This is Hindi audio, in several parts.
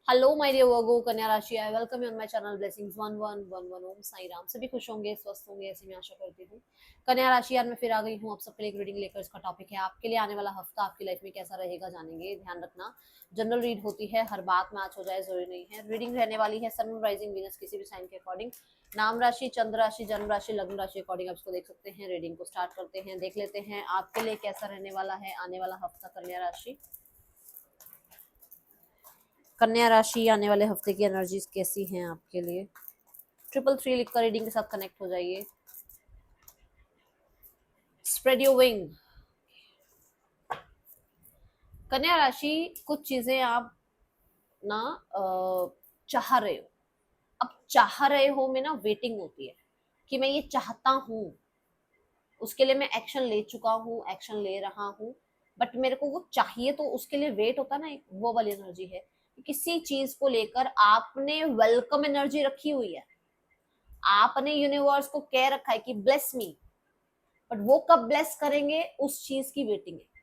हेलो माय डियर वर्गो कन्या राशि, I welcome you on my channel blessings 1111 ओम साई राम। सभी खुश होंगे, स्वस्थ होंगे, ऐसी मैं आशा करती हूँ। कन्या राशि यार, मैं फिर आ गई हूँ आप सबके लिए एक रीडिंग लेकर। इसका टॉपिक है आपके लिए आने वाला हफ्ता आपकी लाइफ में कैसा रहेगा, जानेंगे। ध्यान रखना, जनरल रीड होती है, हर बात मैच हो जाए जरूरी नहीं है। रीडिंग रहने वाली है सन, राइजिंग, वीनस, किसी भी साइन के अकॉर्डिंग। नाम राशि, चंद्र राशि, जन्म राशि, लग्न राशि अकॉर्डिंग आप इसको देख सकते हैं। रीडिंग को स्टार्ट करते हैं, देख लेते हैं आपके लिए कैसा रहने वाला है आने वाला हफ्ता। कन्या राशि, कन्या राशि आने वाले हफ्ते की एनर्जीज कैसी हैं आपके लिए। 333 लिखकर रीडिंग के साथ कनेक्ट हो जाइए। Spread your wing. कन्या राशि, कुछ चीजें आप ना चाह रहे हो। अब चाह रहे हो में ना वेटिंग होती है कि मैं ये चाहता हूं, उसके लिए मैं एक्शन ले चुका हूँ, एक्शन ले रहा हूँ, बट मेरे को वो चाहिए, तो उसके लिए वेट होता है ना, एक वो वाली एनर्जी है। किसी चीज को लेकर आपने वेलकम एनर्जी रखी हुई है, आपने यूनिवर्स को कह रखा है कि ब्लेस मी, बट वो कब ब्लेस करेंगे उस चीज की वेटिंग है।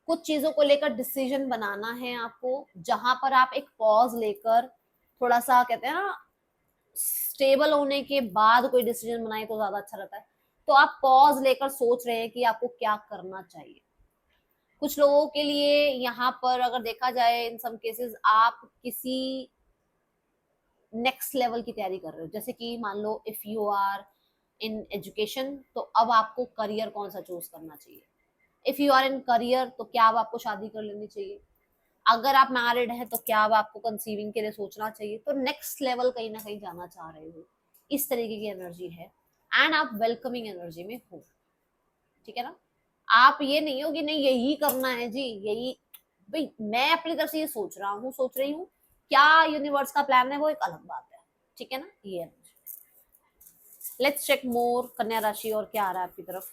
कुछ चीजों को लेकर डिसीजन बनाना है आपको, जहां पर आप एक पॉज लेकर थोड़ा सा, कहते हैं ना, स्टेबल होने के बाद कोई डिसीजन बनाए तो ज्यादा अच्छा रहता है। तो आप पॉज लेकर सोच रहे हैं कि आपको क्या करना चाहिए। कुछ लोगों के लिए यहाँ पर अगर देखा जाए, इन सम केसेस आप किसी नेक्स्ट लेवल की तैयारी कर रहे हो। जैसे कि मान लो if you are in education, तो अब आपको करियर कौन सा चूज करना चाहिए। If you are in career, तो क्या अब आपको शादी कर लेनी चाहिए। अगर आप मैरिड हैं तो क्या अब आपको कंसीविंग के लिए सोचना चाहिए। तो नेक्स्ट लेवल कहीं ना कहीं जाना चाह रहे हो, इस तरीके की एनर्जी है। एंड आप वेलकमिंग एनर्जी में हो, ठीक है ना। आप ये नहीं हो कि नहीं यही करना है जी, यही। भाई मैं अपनी तरफ से ये सोच रहा हूँ, सोच रही हूँ, क्या यूनिवर्स का प्लान है वो एक अलग बात है, ठीक है ना। ये लेट्स चेक मोर कन्या राशि, और क्या आ रहा है आपकी तरफ।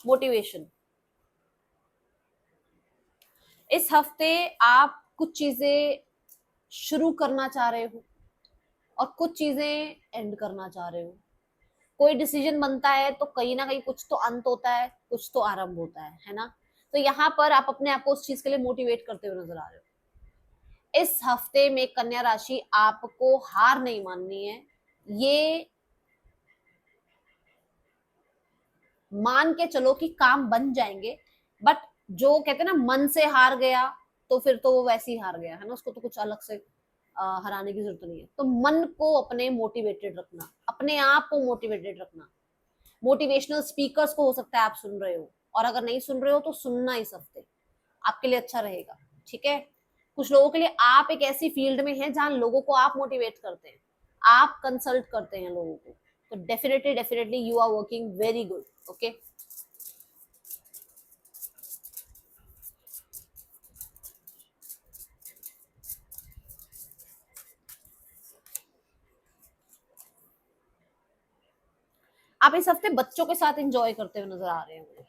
मोटिवेशन। इस हफ्ते आप कुछ चीजें शुरू करना चाह रहे हो और कुछ चीजें एंड करना चाह रहे हो। कोई डिसीजन बनता है तो कहीं ना कहीं कुछ तो अंत होता है, कुछ तो आरंभ होता है ना। तो यहाँ पर आप अपने आप को उस चीज के लिए मोटिवेट करते हुए नजर आ रहे हो। इस हफ्ते में कन्या राशि, आपको हार नहीं माननी है। ये मान के चलो कि काम बन जाएंगे, बट जो कहते हैं ना, मन से हार गया तो फिर तो वो वैसे ही हार गया है ना, उसको तो कुछ अलग से हराने की जरूरत नहीं है। तो मन को अपने मोटिवेटेड रखना, अपने आप को मोटिवेटेड रखना। मोटिवेशनल स्पीकर्स को हो सकता है आप सुन रहे हो, और अगर नहीं सुन रहे हो तो सुनना इस हफ्ते आपके लिए अच्छा रहेगा, ठीक है। कुछ लोगों के लिए आप एक ऐसी फील्ड में हैं जहां लोगों को आप मोटिवेट करते हैं, आप कंसल्ट करते हैं लोगों को, तो definitely definitely you are working very good, okay. आप इस हफ्ते बच्चों के साथ एंजॉय करते हुए नजर आ रहे हैं मुझे।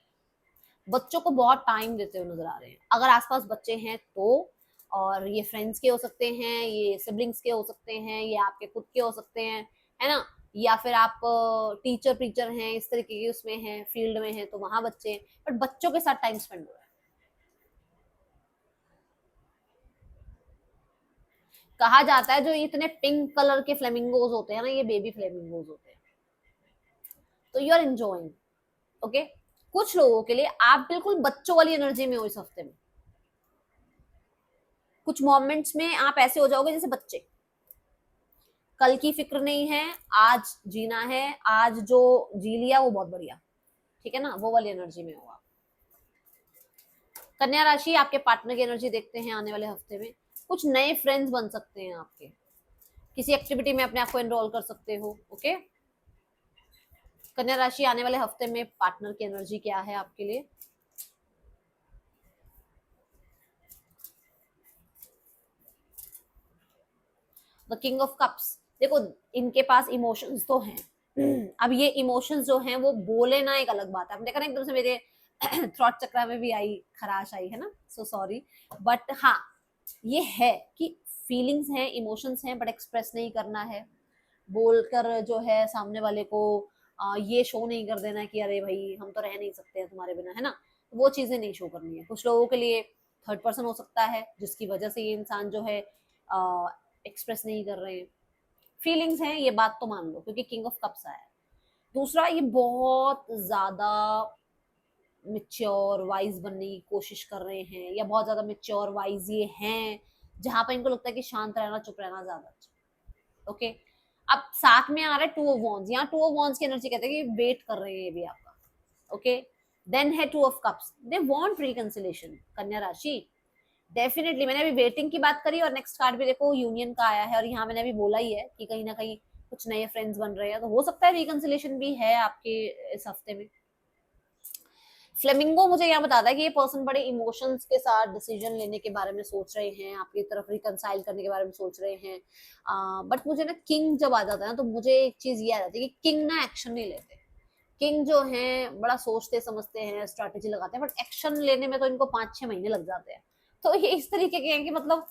बच्चों को बहुत टाइम देते हुए नजर आ रहे हैं, अगर आसपास बच्चे हैं तो। और ये फ्रेंड्स के हो सकते हैं, ये सिबलिंग्स के हो सकते हैं, ये आपके खुद के हो सकते हैं, है ना। या फिर आप टीचर टीचर हैं, इस तरीके के उसमें हैं, फील्ड में हैं, तो वहां बच्चे हैं, बट बच्चों के साथ टाइम स्पेंड हो रहा है। कहा जाता है जो इतने पिंक कलर के फ्लेमिंगोज होते हैं ना, ये बेबी फ्लेमिंगोज होते हैं। तो यू आर एंजॉइंग, ओके। कुछ लोगों के लिए आप बिल्कुल बच्चों वाली एनर्जी में हो इस हफ्ते में। कुछ मोमेंट्स में आप ऐसे हो जाओगे जैसे बच्चे, कल की फिक्र नहीं है, आज जीना है, आज जो जी लिया वो बहुत बढ़िया, ठीक है ना, वो वाली एनर्जी में हो आप। कन्या राशि, आपके पार्टनर की एनर्जी देखते हैं आने वाले हफ्ते में। कुछ नए फ्रेंड्स बन सकते हैं आपके, किसी एक्टिविटी में अपने आप को एनरोल कर सकते हो, ओके। कन्या राशि, आने वाले हफ्ते में पार्टनर की एनर्जी क्या है आपके लिए। The king of cups. देखो, इनके पास इमोशंस तो हैं। अब ये इमोशंस जो हैं वो बोले ना, एक अलग बात है। आपने देखा ना, एकदम से मेरे थ्रॉट चक्रा में भी आई, खराश आई है ना, सो सॉरी। बट हाँ, ये है कि फीलिंग्स हैं, इमोशंस हैं, बट एक्सप्रेस नहीं करना है। बोलकर जो है सामने वाले को ये शो नहीं कर देना कि अरे भाई हम तो रह नहीं सकते हैं तुम्हारे बिना, है ना, वो चीजें नहीं शो करनी है। कुछ लोगों के लिए थर्ड पर्सन हो सकता है जिसकी वजह से ये इंसान जो है एक्सप्रेस नहीं कर रहे हैं, फीलिंग्स हैं, ये बात तो मान लो क्योंकि किंग ऑफ कप्स आया है। दूसरा, ये बहुत ज्यादा मिच्योर वाइज बनने की कोशिश कर रहे हैं, या बहुत ज्यादा मिच्योर वाइज ये हैं जहां पर इनको लगता है कि शांत रहना चुप रहना ज्यादा अच्छा। ओके, अब साथ में आ रहा है टू ऑफ वॉन्ड्स, यहाँ टू ऑफ वॉन्ड्स की एनर्जी कहते हैं कि वेट कर रहे हैं ये भी आपका। ओके, देन है two of cups, they want reconciliation, कन्या राशि। डेफिनेटली मैंने अभी वेटिंग की बात करी और नेक्स्ट कार्ड भी देखो यूनियन का आया है, और यहाँ मैंने अभी बोला ही है कि कहीं ना कहीं कुछ नए फ्रेंड्स बन रहे हैं, तो हो सकता है रिकंसिलेशन भी है आपके इस हफ्ते में। फ्लेमिंगो मुझे यहाँ बताता है कि ये पर्सन बड़े इमोशंस के साथ डिसीजन लेने के बारे में सोच रहे हैं, आपकी तरफ रिकंसाइल करने के बारे में सोच रहे हैं। बट मुझे ना किंग जब आ जाता है ना, तो मुझे एक चीज ये आ जाती है कि किंग ना एक्शन नहीं लेते। किंग जो है बड़ा सोचते समझते हैं, स्ट्रैटेजी लगाते हैं, बट एक्शन लेने में तो इनको 5-6 महीने लग जाते हैं। तो ये इस तरीके के हैं कि मतलब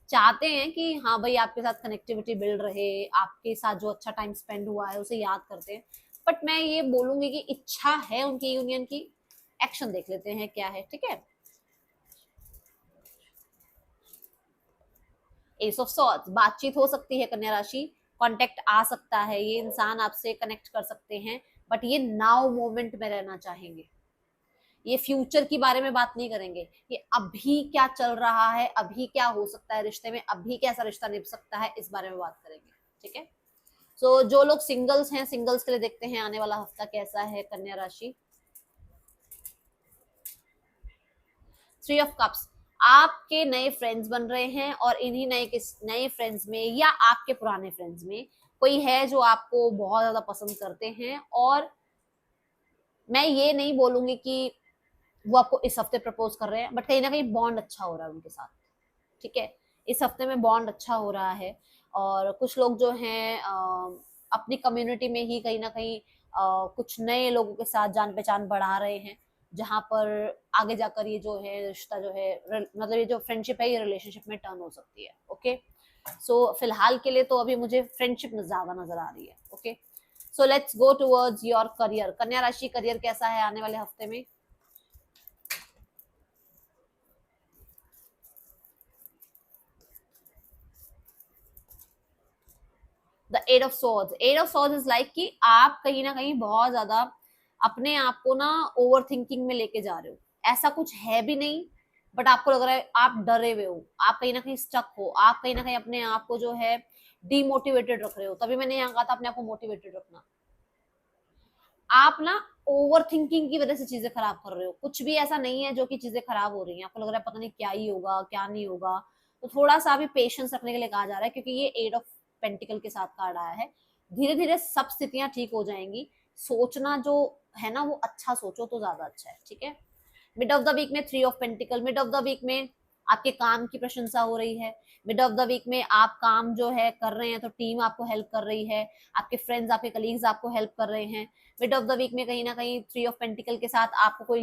चाहते हैं कि हाँ भाई आपके साथ कनेक्टिविटी बिल्ड रहे, आपके साथ जो अच्छा टाइम स्पेंड हुआ है उसे याद करते हैं। बट मैं ये बोलूंगी कि इच्छा है उनकी यूनियन की, एक्शन देख लेते हैं क्या है, ठीक है। एस ऑफ सॉर्ड्स, बातचीत हो सकती है कन्या राशि, कांटेक्ट आ सकता है, ये इंसान आपसे कनेक्ट कर सकते हैं, बट ये नाउ मोमेंट में रहना चाहेंगे। ये फ्यूचर के बारे में बात नहीं करेंगे, ये अभी क्या चल रहा है, अभी क्या हो सकता है रिश्ते में, अभी कैसा रिश्ता निभ सकता है, इस बारे में बात करेंगे, ठीक है। सो जो लोग सिंगल्स हैं, सिंगल्स के लिए देखते हैं आने वाला हफ्ता कैसा है कन्या राशि। थ्री ऑफ कप्स, आपके नए फ्रेंड्स बन रहे हैं और इन्हीं नए फ्रेंड्स में या आपके पुराने फ्रेंड्स में कोई है जो आपको बहुत ज्यादा पसंद करते हैं, और मैं ये नहीं बोलूंगी कि वो आपको इस हफ्ते प्रपोज कर रहे हैं, बट कहीं ना कहीं बॉन्ड अच्छा हो रहा है उनके साथ, ठीक है। इस हफ्ते में बॉन्ड अच्छा हो रहा है, और कुछ लोग जो हैं अपनी कम्युनिटी में ही कहीं ना कहीं कुछ नए लोगों के साथ जान पहचान बढ़ा रहे हैं, जहां पर आगे जाकर ये जो है रिश्ता जो है मतलब ये जो फ्रेंडशिप है ये रिलेशनशिप में टर्न हो सकती है। ओके, सो फिलहाल के लिए तो अभी मुझे फ्रेंडशिप ज्यादा नजर आ रही है। Okay, so let's go towards your career. कन्या राशि, करियर कैसा है आने वाले हफ्ते में। The eight of swords, eight of swords is like कि आप कहीं ना कहीं बहुत ज्यादा अपने आप को ना ओवर थिंकिंग में लेके जा रहे हो, ऐसा कुछ है भी नहीं, बट आपको लग रहा है आप डरे हुए हो, आप कहीं ना कहीं स्टक हो, आप कहीं ना कहीं अपने आप को जो है डीमोटिवेटेड रख रहे हो। तभी मैंने यहाँ कहा था अपने आप को मोटिवेटेड रखना। आप ना ओवर थिंकिंग की वजह से चीजें खराब कर रहे हो, कुछ भी ऐसा नहीं है जो कि चीजें खराब हो रही हैं, आपको लग रहा है पता नहीं क्या ही होगा क्या नहीं होगा। तो थोड़ा सा अभी पेशेंस रखने के लिए कहा जा रहा है, क्योंकि ये एट ऑफ पेंटिकल के साथ कार्ड आया है। धीरे धीरे सब स्थितियां ठीक हो जाएंगी, सोचना जो है ना वो अच्छा सोचो तो ज्यादा अच्छा है, ठीक है। मिड ऑफ द वीक में three of pentacle, mid of the week में आपके काम की प्रशंसा हो रही है, मिड ऑफ द वीक में आप काम जो है कर रहे हैं तो टीम आपको हेल्प कर रही है, आपके फ्रेंड्स आपके कलीग्स आपको हेल्प कर रहे हैं। मिड ऑफ द वीक में कहीं ना कहीं थ्री ऑफ पेंटिकल के साथ आपको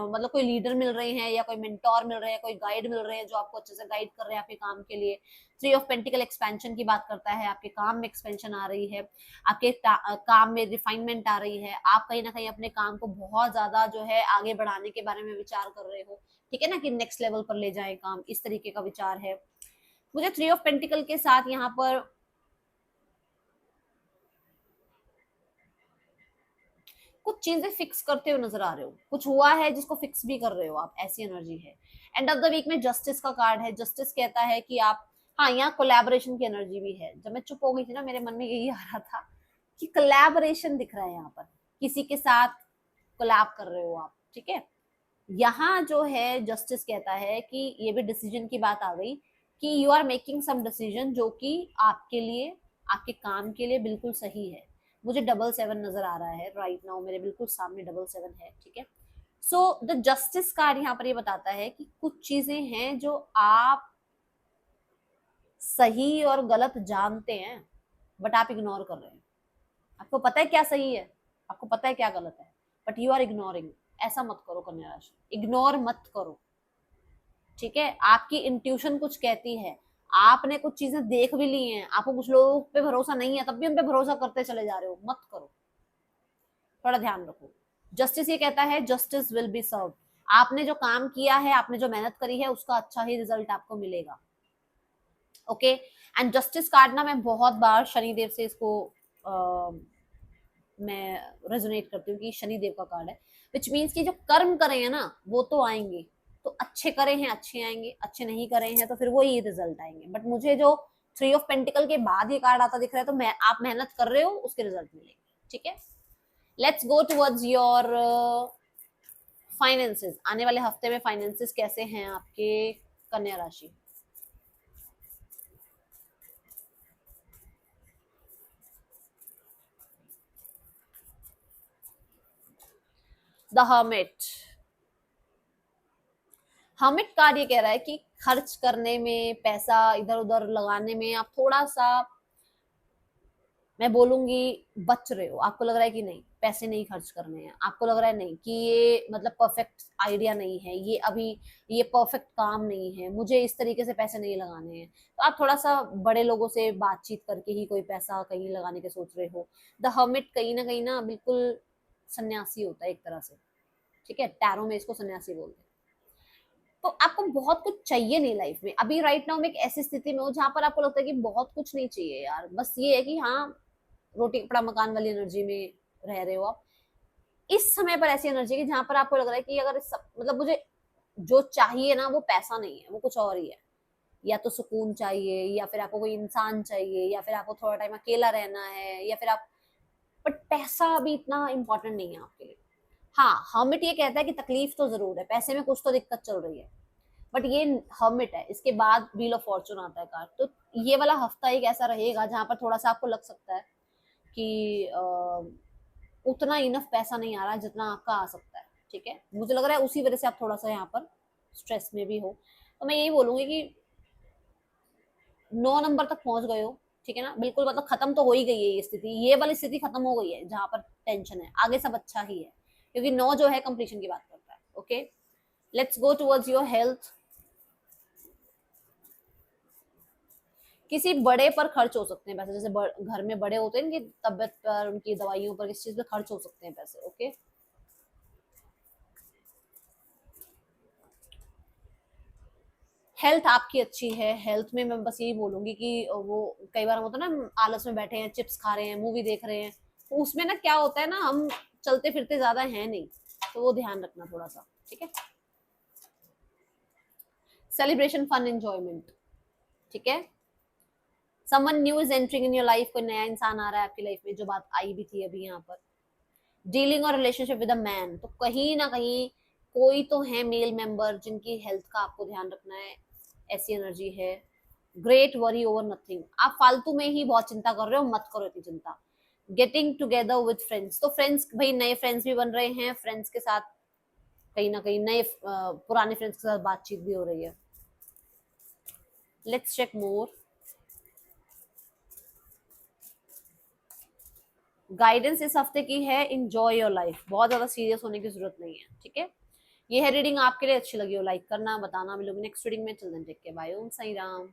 मतलब कोई लीडर मिल रहे हैं, या कोई मेंटोर मिल रहे हैं, कोई गाइड मिल रहे हैं जो आपको अच्छे से गाइड कर रहे हैं आपके काम के लिए। थ्री ऑफ पेंटिकल एक्सपेंशन की बात करता है, आपके काम में एक्सपेंशन आ रही है, आपके काम में रिफाइनमेंट आ रही है, आप कहीं ना कहीं अपने काम को बहुत ज्यादा जो है आगे बढ़ाने के बारे में विचार कर रहे हो, ठीक है ना, कि नेक्स्ट लेवल पर ले जाए काम, इस तरीके का विचार है। मुझे थ्री ऑफ पेंटिकल के साथ यहाँ पर कुछ चीजें फिक्स करते हुए नजर आ रहे हो, कुछ हुआ है जिसको फिक्स भी कर रहे हो आप, ऐसी एनर्जी है। एंड ऑफ द वीक में जस्टिस का कार्ड है, जस्टिस कहता है कि आप, हाँ यहाँ कोलैबोरेशन की एनर्जी भी है। जब मैं चुप हो गई थी ना, मेरे मन में यही आ रहा था कि कोलैबोरेशन दिख रहा है यहाँ पर, किसी के साथ कोलैब कर रहे हो आप, ठीक है। यहाँ जो है जस्टिस कहता है कि ये भी डिसीजन की बात आ गई कि you are making some decision जो कि आपके लिए, आपके काम के लिए बिल्कुल सही है। मुझे डबल सेवन नजर आ रहा है राइट नाउ, मेरे बिल्कुल सामने डबल सेवन है, ठीक है। सो द जस्टिस कार्ड यहाँ पर ये बताता है कि कुछ चीजें हैं जो आप सही और गलत जानते हैं, बट आप इग्नोर कर रहे हैं। आपको पता है क्या सही है, आपको पता है क्या गलत है, बट यू आर इग्नोरिंग। ऐसा मत करो कन्या राशि, इग्नोर मत करो, ठीक है। आपकी इंट्यूशन कुछ कहती है, आपने कुछ चीजें देख भी ली हैं, आपको कुछ लोगों पे भरोसा नहीं है, तब भी उन पे भरोसा करते चले जा रहे हो, मत करो, थोड़ा ध्यान रखो। जस्टिस ये कहता है जस्टिस विल बी सर्व। आपने जो काम किया है, आपने जो मेहनत करी है, उसका अच्छा ही रिजल्ट आपको मिलेगा। ओके, एंड जस्टिस कार्ड ना मैं बहुत बार शनिदेव से इसको मैं रेजोनेट करती हूँ कि शनिदेव का कार्ड है, विच मीन्स कि जो कर्म करे हैं ना वो तो आएंगे, तो अच्छे करे हैं अच्छे आएंगे, अच्छे नहीं करे हैं तो फिर वही रिजल्ट आएंगे। बट मुझे जो 3 ऑफ पेंटिकल के बाद ये कार्ड आता दिख रहा है, तो मैं आप मेहनत कर रहे हो उसके रिजल्ट मिलेंगे। ठीक है, let's go towards your finances. आने वाले हफ्ते में फाइनेंसेस कैसे हैं आपके कन्या राशि? The hermit. हर्मिट कार्ड ये कह रहा है कि खर्च करने में, पैसा इधर उधर लगाने में आप थोड़ा सा, मैं बोलूंगी, बच रहे हो। आपको लग रहा है कि नहीं पैसे नहीं खर्च करने हैं, आपको लग रहा है नहीं कि ये मतलब परफेक्ट आइडिया नहीं है, ये अभी ये परफेक्ट काम नहीं है, मुझे इस तरीके से पैसे नहीं लगाने हैं, तो आप थोड़ा सा बड़े लोगों से बातचीत करके ही कोई पैसा कहीं लगाने के सोच रहे हो। द हर्मिट कहीं ना बिल्कुल सन्यासी होता है एक तरह से। ठीक है, टैरो में इसको सन्यासी बोलते हैं। तो आपको बहुत कुछ चाहिए नहीं लाइफ में अभी, राइट नाउ में एक ऐसी स्थिति में हो जहां पर आपको लगता है कि बहुत कुछ नहीं चाहिए यार, बस ये है कि हाँ रोटी कपड़ा मकान वाली एनर्जी में रह रहे हो आप। इस समय पर ऐसी एनर्जी की जहां पर आपको लग रहा है कि अगर मतलब मुझे जो चाहिए ना वो पैसा नहीं है, वो कुछ और ही है। या तो सुकून चाहिए, या फिर आपको कोई इंसान चाहिए, या फिर आपको थोड़ा टाइम अकेला रहना है, या फिर आप, बट पैसा अभी इतना इंपॉर्टेंट नहीं है आपके लिए। हाँ, हर्मिट ये कहता है कि तकलीफ तो जरूर है, पैसे में कुछ तो दिक्कत चल रही है, बट ये हर्मिट है। इसके बाद व्हील ऑफ फॉर्चून आता है कार्ड। तो ये वाला हफ्ता एक ऐसा रहेगा जहां पर थोड़ा सा आपको लग सकता है कि उतना इनफ पैसा नहीं आ रहा जितना आपका आ सकता है। ठीक है, मुझे लग रहा है उसी वजह से आप थोड़ा सा यहाँ पर स्ट्रेस में भी हो। तो मैं यही बोलूंगी कि 9 नंबर तक पहुंच गए हो, ठीक है ना, बिल्कुल मतलब खत्म तो हो ही गई है ये स्थिति, ये वाली स्थिति खत्म हो गई है जहां पर टेंशन है, आगे सब अच्छा ही है, क्योंकि 9 जो है कंप्लीशन की बात करता है। Okay, let's go towards your health. किसी बड़े पर खर्च हो सकते हैं पैसे, जैसे घर में बड़े होते हैं, उनकी तबियत पर, उनकी दवाइयों पर, किसी चीज पे खर्च हो सकते हैं पैसे। ओके, हेल्थ आपकी अच्छी है। हेल्थ में मैं बस यही बोलूंगी कि वो कई बार हम होता है ना, आलस में बैठे हैं, चिप्स खा रहे हैं, मूवी देख रहे हैं, तो उसमें ना क्या होता है ना, हम चलते फिरते ज्यादा है नहीं, तो वो ध्यान रखना थोड़ा सा। ठीक है, सेलिब्रेशन, फन, एंजॉयमेंट। ठीक है, someone new is entering in your life. कोई नया इंसान आ रहा है आपकी लाइफ में, जो बात आई भी थी अभी यहाँ पर। डीलिंग और रिलेशनशिप विद अ मैन, तो कहीं ना कहीं कोई तो है मेल मेंबर जिनकी हेल्थ का आपको ध्यान रखना है, ऐसी एनर्जी है। ग्रेट वरी ओवर नथिंग, आप फालतू में ही बहुत चिंता कर रहे हो, मत करो इतनी चिंता। गेटिंग टुगेदर विद फ्रेंड्स, तो फ्रेंड्स भाई नए फ्रेंड्स भी बन रहे हैं, फ्रेंड्स के साथ कहीं ना कहीं नए पुराने फ्रेंड्स के साथ बातचीत भी हो रही है। Let's check more. गाइडेंस इस हफ्ते की है इंजॉय योर लाइफ, बहुत ज्यादा सीरियस होने की जरूरत नहीं है। ठीक है, ये है रीडिंग, आपके लिए अच्छी लगी हो लाइक करना, बताना। मिलोगे नेक्स्ट रीडिंग में, चिल्ड्रन टेक के, बाय, ओम साई राम।